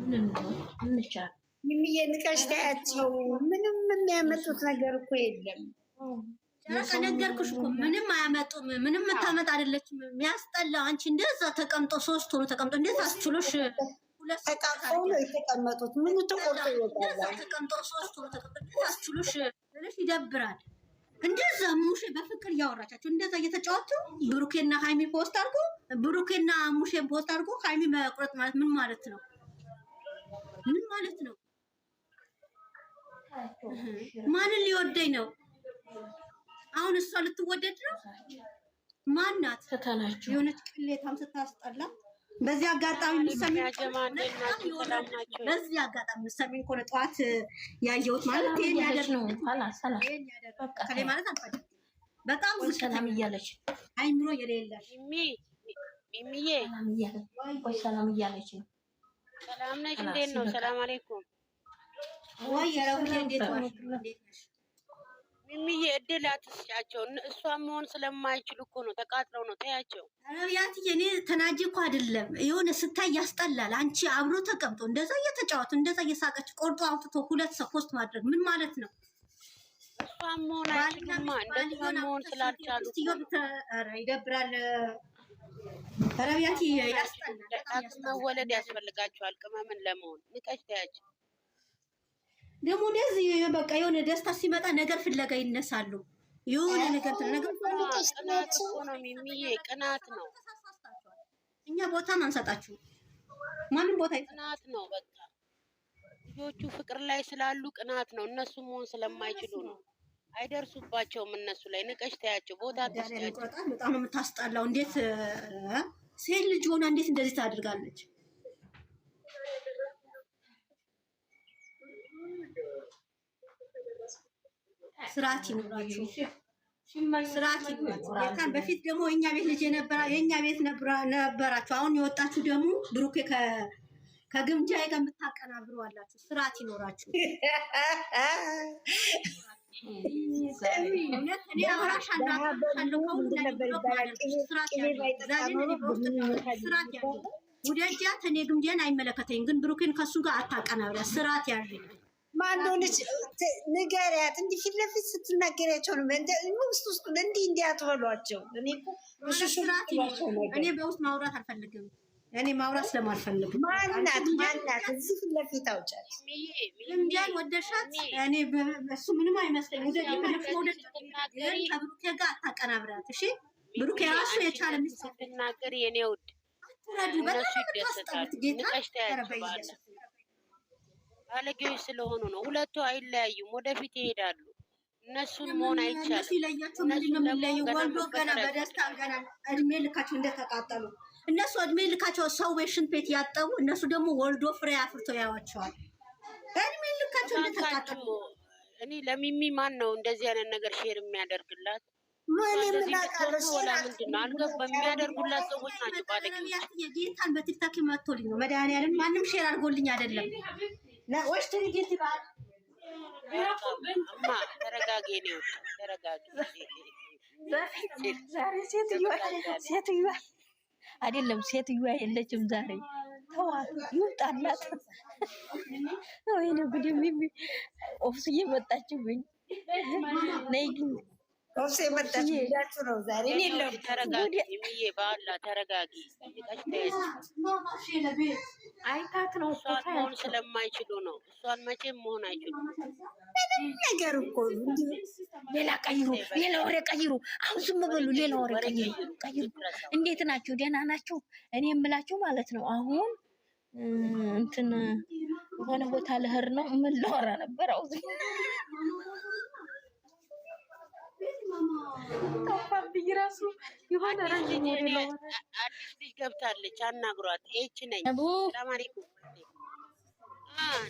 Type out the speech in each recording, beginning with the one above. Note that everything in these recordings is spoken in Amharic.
እንቻል የሚየንቀሽ ታያቸው ምንም የሚያመጡት ነገር እኮ የለም። ነገርኩሽ እኮ ምንም አያመጡም። ምንም የምታመጣ አይደለችም። የሚያስጠላው አንቺ እንደዛ ተቀምጦ 3 ሆኖ ተቀምጦ እንዴት አስችሎሽ ተቃቅፈው ነው የተቀመጡት። ምኑ ተቆርጦ ይወጣል። ተቀምጦ 3 ሆኖ ተቀምጦ እንዴት አስችሎሽ ብለሽ ይደብራል። እንደዛ ሙሼ በፍቅር እያወራቻቸው እንደዛ እየተጫወቱ ብሩኬና ሃይሚ ፖስት አድርጎ ብሩኬና ሙሼ ፖስት አድርጎ ሃይሚ መቁረጥ ማለት ምን ማለት ነው? ምን ማለት ነው? ማንን ሊወደኝ ነው? አሁን እሷ ልትወደድ ነው? ማናት? የሆነች ቅሌታም ስታስጠላ። በዚህ አጋጣሚ ምሰሚን በዚህ አጋጣሚ ምሰሚን ኮነ ጠዋት ያየሁት ማለት ይሄን ያደር ነው ከሌ ማለት አልፈልግም። በጣም ዝቅተኛ እያለች አይምሮ የሌለሽ ሚሚዬ ሰላም እያለች ነው። ሰላም ነሽ? እንዴት ነው? ሰላም አለይኩም ወይ ያረውዬ እንዴት ነው? ሚሚዬ እድል አትስጫቸው። እሷን መሆን ስለማይችሉ እኮ ነው ተቃጥለው ነው። ተያቸው። አረቢያትዬ እኔ ተናጂ እኮ አይደለም። የሆነ ስታይ ያስጠላል። አንቺ አብሮ ተቀምጦ እንደዛ እየተጫወቱ እንደዛ እየሳቀች ቆርጦ አውጥቶ 2 ሰው ፖስት ማድረግ ምን ማለት ነው? እሷን መሆን አይችሉማ። እንደዛ መሆን ስላልቻሉ ኧረ ይደብራል። አረቢያትዬ ያስጠላል። መወለድ ያስፈልጋቸዋል ቅመምን ለመሆን። ንቀሽ ተያቸው። ደግሞ እንደዚህ በቃ የሆነ ደስታ ሲመጣ ነገር ፍለጋ ይነሳሉ። የሆነ ነገር ቅናት እኮ ነው ሚሚዬ፣ ቅናት ነው። እኛ ቦታ አንሰጣችሁ። ማንም ቦታ ቅናት ነው። በቃ ልጆቹ ፍቅር ላይ ስላሉ ቅናት ነው። እነሱ መሆን ስለማይችሉ ነው። አይደርሱባቸውም እነሱ ላይ። ንቀሽ ተያቸው። ቦታ አትስጫቸው። በጣም ነው የምታስጠላው። እንዴት ሴት ልጅ ሆና እንዴት እንደዚህ ታደርጋለች? ስርዓት ይኑራችሁ። ስርዓት ይኑራችሁ። በፊት ደግሞ የኛ ቤት ልጅ የኛ ቤት ነበራችሁ። አሁን የወጣችሁ ደግሞ ብሩኬ ከግምጃ ጋር የምታቀናብሩ አላችሁ። ስርዓት ይኖራችሁ። እኔ አወራሻለሁ ውደጃት። እኔ ግምጃን አይመለከተኝም፣ ግን ብሩኬን ከሱ ጋር አታቀናብሪያ። ስርዓት ያዥ። ማንዶንች ንገሪያት። እንዲህ ፊት ለፊት ስትናገሪያቸው ነው ውስጥ እንዲህ አትበሏቸው። እኔ በውስጥ ማውራት አልፈልግም። እኔ ማውራት ስለማልፈልግ ማናት እዚህ ፊት ለፊት አውጫት። ግምጃን ወደሻት። እኔ እሱ ምንም አይመስለኝም። ከብሩኬ ጋር አታቀናብሪያት። እሺ ብሩኬ ራሱ የቻለ ሚስትናገር የኔ ውድ እነሱ ይደሰታሉ። ንቀሽ ተያቸው። ባለጌዎች ስለሆኑ ነው። ሁለቱ አይለያዩም፣ ወደፊት ይሄዳሉ። እነሱን መሆን አይቻልም። እነሱ ይለያቸው። ምንድነው የሚለዩ? ወልዶ ገና በደስታ ገና እድሜ ልካቸው እንደተቃጠሉ እነሱ እድሜ ልካቸው ሰው ሽንት ቤት ያጠቡ፣ እነሱ ደግሞ ወልዶ ፍሬ አፍርቶ ያዋቸዋል። እድሜ ልካቸው እንደተቃጠሉ። እኔ ለሚሚ ማን ነው እንደዚህ አይነት ነገር ሼር የሚያደርግላት? ምንድን ነው አልገባም። የሚያደርጉላት ሰዎች ናቸው ባለጌዎች። ጌታን በቲክታክ መጥቶልኝ ነው መድኃኒዓለም። ማንም ሼር አድርጎልኝ አይደለም። ወሽት ልጅት ይባል እማ ተረጋጊ ነው ተረጋጊ። ዛሬ ሴትዮዋ አይደለም ሴትዮዋ የለችም ዛሬ። ተዋት ይውጣላት። ወይኔ ጉድ! ኦፍስዬ መጣችብኝ። ነይ ግን ኦፍሴ መጣች ብላችሁ ነው ዛሬ። እኔ የለውም። ተረጋጊ ሚዬ፣ ባላ ተረጋጊ። አይታት ነው እሷን መሆን ስለማይችሉ ነው። እሷን መቼም መሆን አይችሉም። ነገር እኮ ሌላ ቀይሩ፣ ሌላ ወሬ ቀይሩ። አሁን ዝም በሉ፣ ሌላ ወሬ ቀይሩ። እንዴት ናችሁ? ደህና ናችሁ? እኔ የምላችሁ ማለት ነው አሁን እንትን የሆነ ቦታ ልሄድ ነው። ምን ላወራ ነበር? አውዝ ተፋብኝ ራሱ የሆነ ረጅም ወሬ ነው። አዲስ ልጅ ገብታለች፣ አናግሯት። ኤች ነኝ። ሰላም አለይኩም።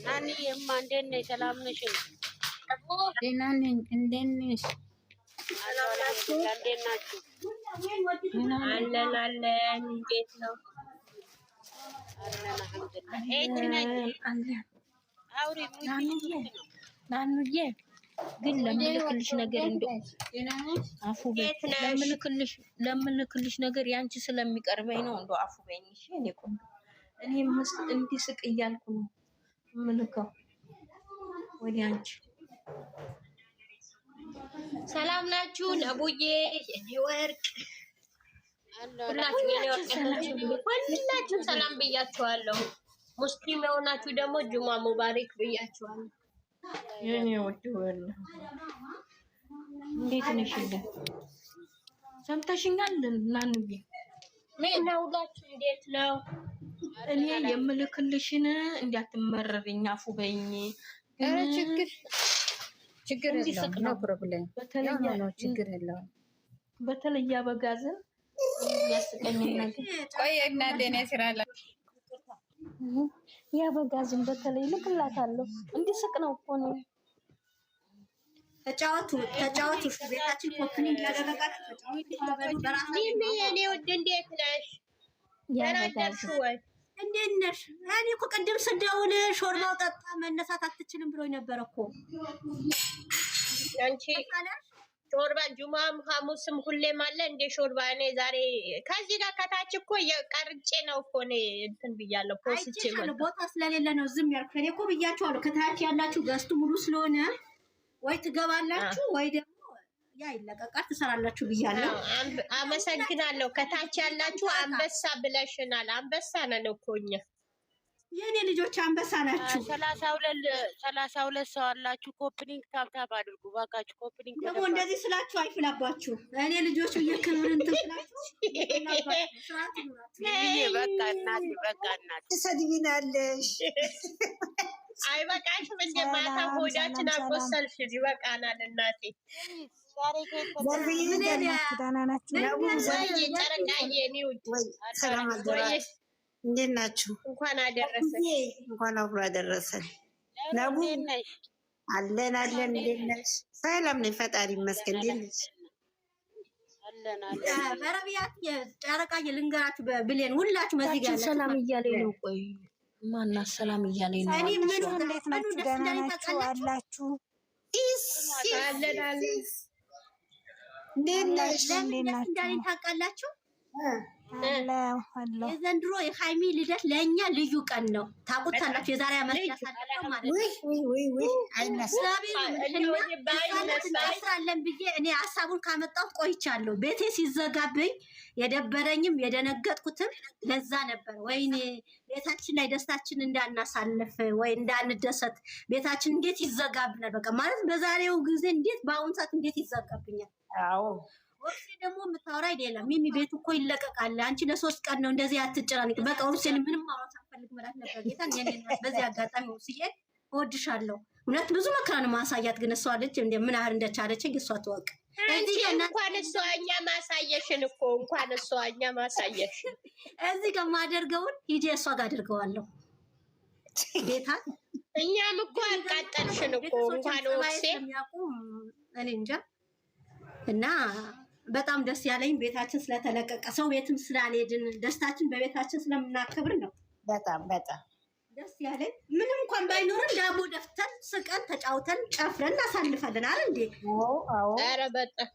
ናኒ የማ እንዴት ነሽ? ሰላም ነሽ? ደህና ነኝ። እንዴት ነሽ? እንዴት ናችሁ? አለን። እንዴት ነው? አለን አልሐምዱሊላህ። ኤች ነኝ። አውሪ ናኑዬ ግን ለምልክልሽ ነገር እንደው አፉ በይ። ለምልክልሽ ነገር ያንቺ ስለሚቀርበኝ ነው። እንደው አፉ በይኝ። እሺ እኔ ቆንጆ እኔም እንዲስቅ እያልኩ ነው የምልከው ወደ አንቺ። ሰላም ናችሁ? ነቡዬ የወርቅ ሁላችሁም ሰላም ብያችኋለሁ። ሙስሊም የሆናችሁ ደግሞ ጁማ ሙባሪክ ብያችኋለሁ። የኔ ወድ ወላ እንዴት ነሽልኝ? ሰምተሽኛል? ናንዬ ምን ነው ሁላችሁ እንዴት ነው? እኔ የምልክልሽን እንዳትመረሪኝ አፉ በይኝ። ችግር የለውም። ነው ፕሮብሌም ነው። ችግር የለውም። በተለይ አበጋዝን ያስቀኝ ነገር ቆይ እናቴ ነኝ ስራ ላይ የአበጋዝን በተለይ ልክላታለሁ። እንዲስቅ ነው እኮ ነው። ተጫወቱ። ቤታችን ኮፕሊንግ ያደረጋችሁ ተጫወቱ። በራሳችሁ የኔ ውድ እንዴት ነሽ? ደህና ነሽ ወይ? እንዴት ነሽ? እኔ እኮ ቅድም ስደውል ሾርባው ጠጣ መነሳት አትችልም ብሎኝ ነበር እኮ አንቺ። ሾርባ ጁማም ሐሙስም ሁሌም አለ እንደ ሾርባ። እኔ ዛሬ ከዚህ ጋር ከታች እኮ የቀርጬ ነው እኮ እኔ እንትን ብያለሁ። ፖስቼ ማለት ቦታ ስለሌለ ነው ዝም ያልኩት። እኔ እኮ ብያችኋለሁ ከታች ያላችሁ ገዝቱ ሙሉ ስለሆነ ወይ ትገባላችሁ ወይ ደግሞ ያ ይለቀቃል ትሰራላችሁ ብያለሁ። አመሰግናለሁ። ከታች ያላችሁ አንበሳ ብለሽናል። አንበሳ ነን እኮ እኛ የኔ ልጆች አንበሳ ናችሁ። 32 ሰው አላችሁ። ኮፕሊንግ ታብታብ አድርጉ ባካችሁ። ኮፕሊንግ ደግሞ እንደዚህ ስላችሁ አይፍላባችሁ። እኔ ልጆቹ እየክብር እንትን ስላችሁ በቃ እናት ትሰድቢናለሽ። አይበቃሽም እንደ ማታ ሆዳችን አቆሰልሽ። ይበቃናል እናቴ። እንዴት ናችሁ? እንኳን አደረሰን። እንኳን አብሮ አደረሰን። ነቡ አለን። እንዴት ነሽ? ሰላም ነኝ፣ ፈጣሪ ይመስገን። እንዴት ነሽ? በረቢያት ጨረቃ ልንገራችሁ፣ ብሌን ሁላችሁ መዚህ ጋር ሰላም እያለኝ ነው። ቆይ ማናት ሰላም እያለኝ ነው? እኔ ምን እንዴት ናችሁ? ደህና ናችሁ አላችሁ? እንዴት ነሽ? እንዳለኝ ታውቃላችሁ? የዘንድሮ የሃይሚ ልደት ለእኛ ልዩ ቀን ነው። ታውቁታላችሁ። የዛሬ ዓመት ያሳለፈው ማለት ነው። ብዬ እኔ ሀሳቡን ካመጣሁት ቆይቻለሁ። ቤቴ ሲዘጋብኝ የደበረኝም የደነገጥኩትም ለዛ ነበር። ወይኔ ቤታችን ላይ ደስታችን እንዳናሳልፍ ወይ እንዳንደሰት ቤታችን እንዴት ይዘጋብናል? በቃ ማለት በዛሬው ጊዜ እንዴት በአሁኑ ሰዓት እንዴት ይዘጋብኛል? ወርሴ ደግሞ የምታወራ አይደለም። ሚሚ ቤቱ እኮ ይለቀቃል። አንቺ ለሶስት ቀን ነው እንደዚህ አትጨናነቂ። በቃ ወርሴን ምንም ማውራት አልፈልግ ማለት ነበር። ጌታን በዚህ አጋጣሚ ወርሴ እወድሻለሁ። እውነት ብዙ መከራ ነው ማሳያት፣ ግን እሷ ልጅ ምን ያህል እንደቻለችኝ እሷ ትወቅ። እንኳን እሷ እኛ ማሳየሽን እኮ እንኳን እሷ እኛ ማሳየሽን እዚህ ጋር ማደርገውን ሂጂ እሷ ጋር አድርገዋለሁ። ጌታ እኛም እኮ አቃጠልሽን እኮ እንኳን ወርሴ እኔ እንጃ። እና በጣም ደስ ያለኝ ቤታችን ስለተለቀቀ ሰው ቤትም ስላልሄድን ደስታችን በቤታችን ስለምናከብር ነው። በጣም ደስ ያለኝ ምንም እንኳን ባይኖርን ዳቦ ደፍተን ስቀን ተጫውተን ጨፍረን እናሳልፋለን። አረ እንዴ! ኧረ በጣም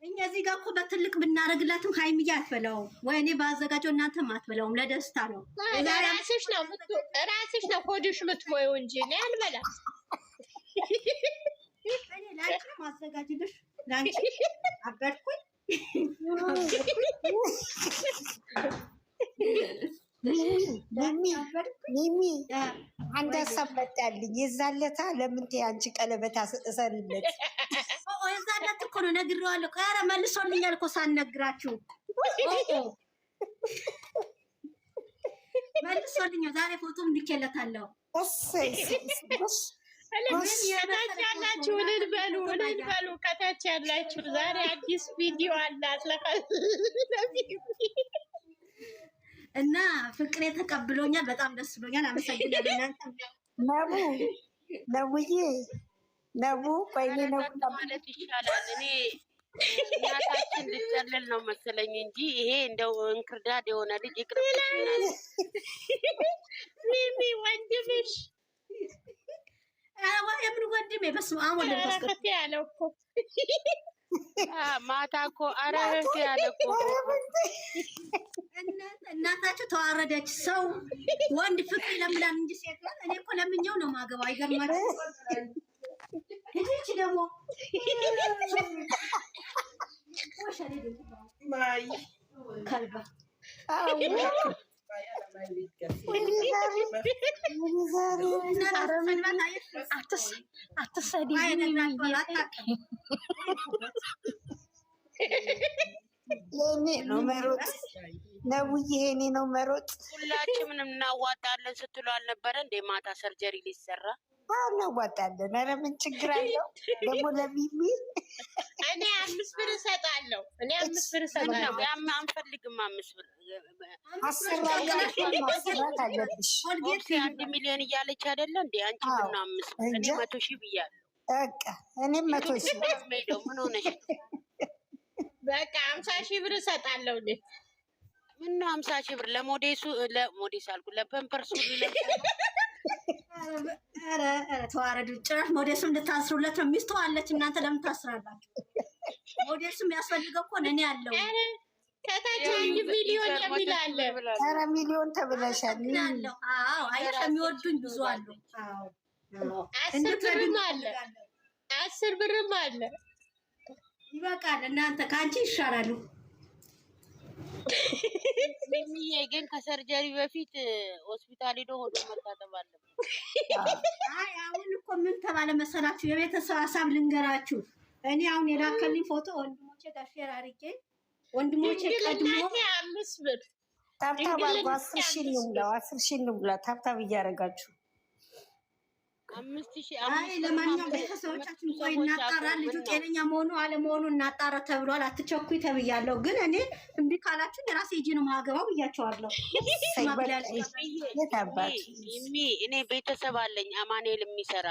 እኛ እዚህ ጋር እኮ በትልቅ ብናደርግላትም ሃይሚዬ አትበላውም ወይ እኔ ባዘጋጀው እናንተም አትበላውም። ለደስታ ነው። ራስሽ ነው ሆድሽ የምትሞይው እንጂ እኔ አልበላም። እኔ ላንቺ ነው ማዘጋጅልሽ። ላንቺ አበድኩኝ። ሚሚ አንድ ሀሳብ መጣልኝ። የዛለታ ለምን አንቺ ቀለበት እሰሪለት? የዛለት እኮ ነው ነግሬዋለሁ። ኧረ መልሶልኛል እኮ ሳልነግራችሁ መልሶልኛል። ዛሬ ፎቶም ልኬለታለሁ። ከታች ያላችሁ እልል በሉ። ከታች ያላችሁ ዛሬ አዲስ ቪዲዮ አላት እና ፍቅሬ ተቀብሎኛል። በጣም ደስ ብሎኛል። አመሰግናለሁ። እናንተ ነቡ ቆይ ነቡ ማለት ይሻላል። እኔ እናታችን ልጨልል ነው መሰለኝ እንጂ ይሄ እንደው እንክርዳድ የሆነ ልጅ ይቅርብናል። ሚሚ ወንድምሽ የምን ወንድሜ? በስመ አብ ወወልድ ወመንፈስ ቅዱስ ያለው እኮ ማታ እኮ ኧረ እህቴ ያለ እኮ እናታችሁ ተዋረደች። ሰው ወንድ ፍቅር ይለምዳል እንጂ ሴት እኔ እኮ ለምኜው ነው ማገባው። አይገርማችሁ? እዚች ደግሞ ከልባ አትሰዲ የኔ ነው መሮጥ ነውዬ፣ የኔ ነው መሮጥ። ሁላችንም እናዋጣለን ስትሉ አልነበረ እንዴ? ማታ ሰርጀሪ ሊሰራ እናዋጣለን። ኧረ ምን ችግር አለው ደግሞ ለሚሚ እኔ 5 ብር እሰጣለሁ። እኔ 5 ብር እሰጣለሁ። አንፈልግም 5 ብር ማሰራት አለብሽ። ኦክሲ 1 ሚሊዮን እያለች አይደለ እንዴ? አንቺ ምን 5 ብር? እኔ 100 ሺህ ብያለሁ። በቃ እኔም 100 ሺህ ምን ሆነሽ? በቃ 50 ሺህ ብር እሰጣለሁ። እኔ ምነው 50 ሺህ ብር ለሞዴሱ አልኩ ለፐምፐርሱ ኧረ ተዋረዱ። ጭራሽ ሞዴሱም እንድታስሩለት ነው። ሚስቱ አለች፣ እናንተ ለምን ታስራላችሁ? ሞዴሱም ያስፈልገው እኮ እኔ ያለው ከታች 1 ሚሊዮን የሚል አለ። ኧረ ሚሊዮን ተብለሻል። አለው። አዎ አየሽ፣ የሚወዱኝ ብዙ አሉ። አዎ 10 ብርም አለ፣ 10 ብርም አለ። ይበቃል። እናንተ ከአንቺ ይሻላሉ። ሚሚዬ ግን ከሰርጀሪ በፊት ሆስፒታል ሄዶ ሆዶ መታጠብ አለበት። አይ አሁን እኮ ምን ተባለ መሰላችሁ? የቤተሰብ ሀሳብ ልንገራችሁ። እኔ አሁን የላከልኝ ፎቶ ወንድሞቼ ጋር ሼር አድርጌ ወንድሞቼ ቀድሞ 5 ብር ታብታብ አድርጎ 10 ሺህ እንሙላው፣ 10 ሺህ እንሙላ። ታብታብ እያደረጋችሁ 5000 አይ ለማንኛውም ቤተሰቦቻችን ቆይ እናጣራ። ልጁ ጤነኛ መሆኑ አለመሆኑ እናጣራ ተብሏል። አትቸኩይ ተብያለሁ። ግን እኔ እምቢ ካላችሁ የራሴ ሂጂ ነው ማገባው ብያቸዋለሁ። እኔ ቤተሰብ አለኝ አማኑኤል የሚሰራ